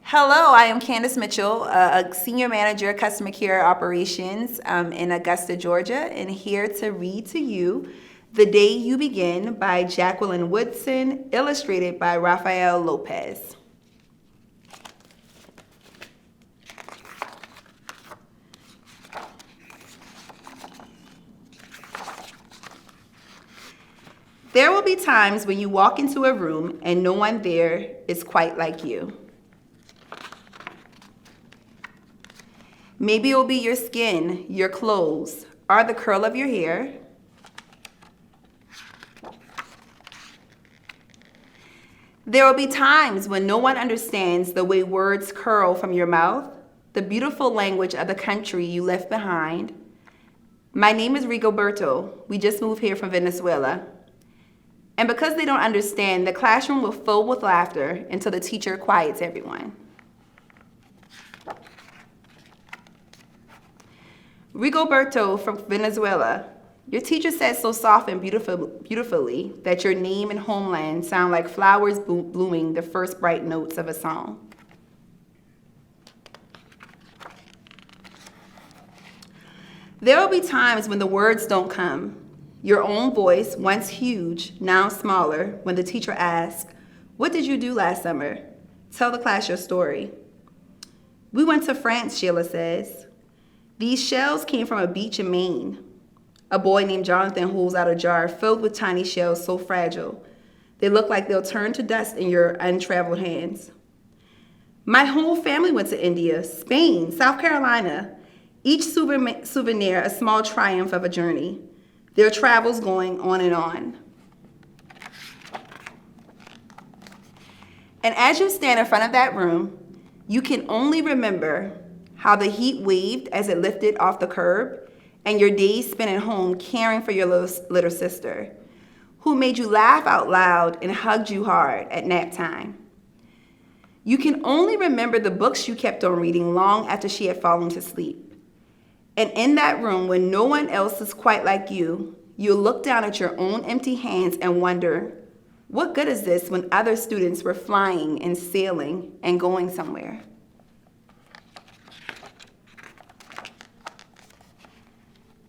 Hello, I am Candice Mitchell, a Senior Manager, Customer Care Operations in Augusta, Georgia, and here to read to you The Day You Begin by Jacqueline Woodson, illustrated by Rafael Lopez. There will be times when you walk into a room and no one there is quite like you. Maybe it will be your skin, your clothes, or the curl of your hair. There will be times when no one understands the way words curl from your mouth, the beautiful language of the country you left behind. My name is Rigoberto. We just moved here from Venezuela. And because they don't understand, the classroom will fill with laughter until the teacher quiets everyone. Rigoberto from Venezuela, your teacher said so soft and beautifully that your name and homeland sound like flowers blooming the first bright notes of a song. There will be times when the words don't come. Your own voice, once huge, now smaller, when the teacher asks, "What did you do last summer? Tell the class your story." "We went to France," Sheila says. "These shells came from a beach in Maine." A boy named Jonathan holds out a jar filled with tiny shells so fragile, they look like they'll turn to dust in your untraveled hands. "My whole family went to India, Spain, South Carolina, each souvenir a small triumph of a journey. Their travels going on and on." And as you stand in front of that room, you can only remember how the heat waved as it lifted off the curb, and your days spent at home caring for your little sister, who made you laugh out loud and hugged you hard at nap time. You can only remember the books you kept on reading long after she had fallen to sleep. And in that room, when no one else is quite like you, you'll look down at your own empty hands and wonder, what good is this when other students were flying and sailing and going somewhere?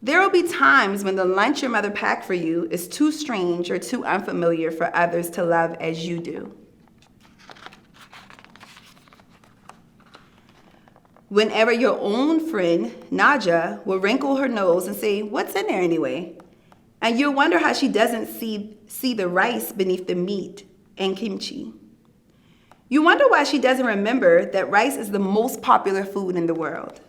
There will be times when the lunch your mother packed for you is too strange or too unfamiliar for others to love as you do. Whenever your own friend, Naja, will wrinkle her nose and say, "What's in there anyway?" And you'll wonder how she doesn't see the rice beneath the meat and kimchi. You wonder why she doesn't remember that rice is the most popular food in the world.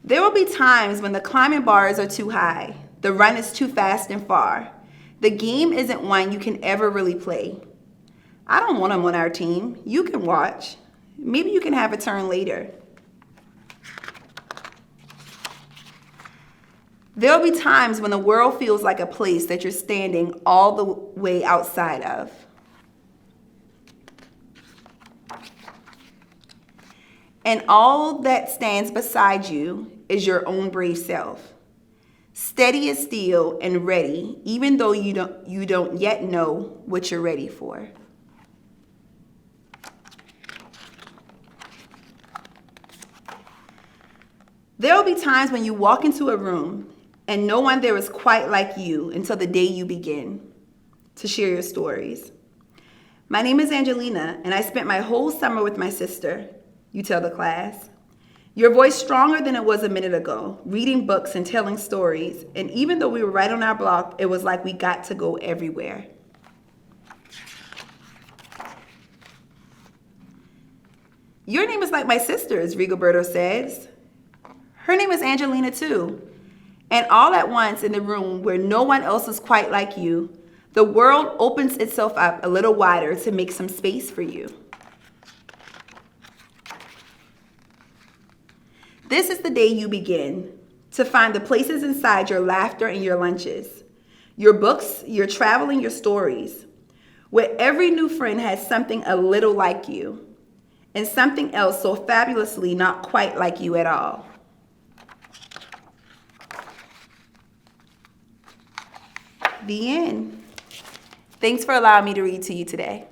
There will be times when the climbing bars are too high, the run is too fast and far. The game isn't one you can ever really play. "I don't want him on our team. You can watch. Maybe you can have a turn later." There'll be times when the world feels like a place that you're standing all the way outside of. And all that stands beside you is your own brave self, steady as steel and ready, even though you don't yet know what you're ready for. There will be times when you walk into a room and no one there is quite like you until the day you begin to share your stories. "My name is Angelina, and I spent my whole summer with my sister," you tell the class. Your voice stronger than it was a minute ago, reading books and telling stories, and even though we were right on our block, it was like we got to go everywhere. "Your name is like my sister's," Rigoberto says. "Her name is Angelina too." And all at once in the room where no one else is quite like you, the world opens itself up a little wider to make some space for you. This is the day you begin to find the places inside your laughter and your lunches, your books, your travel, and your stories, where every new friend has something a little like you and something else so fabulously not quite like you at all. The end. Thanks for allowing me to read to you today.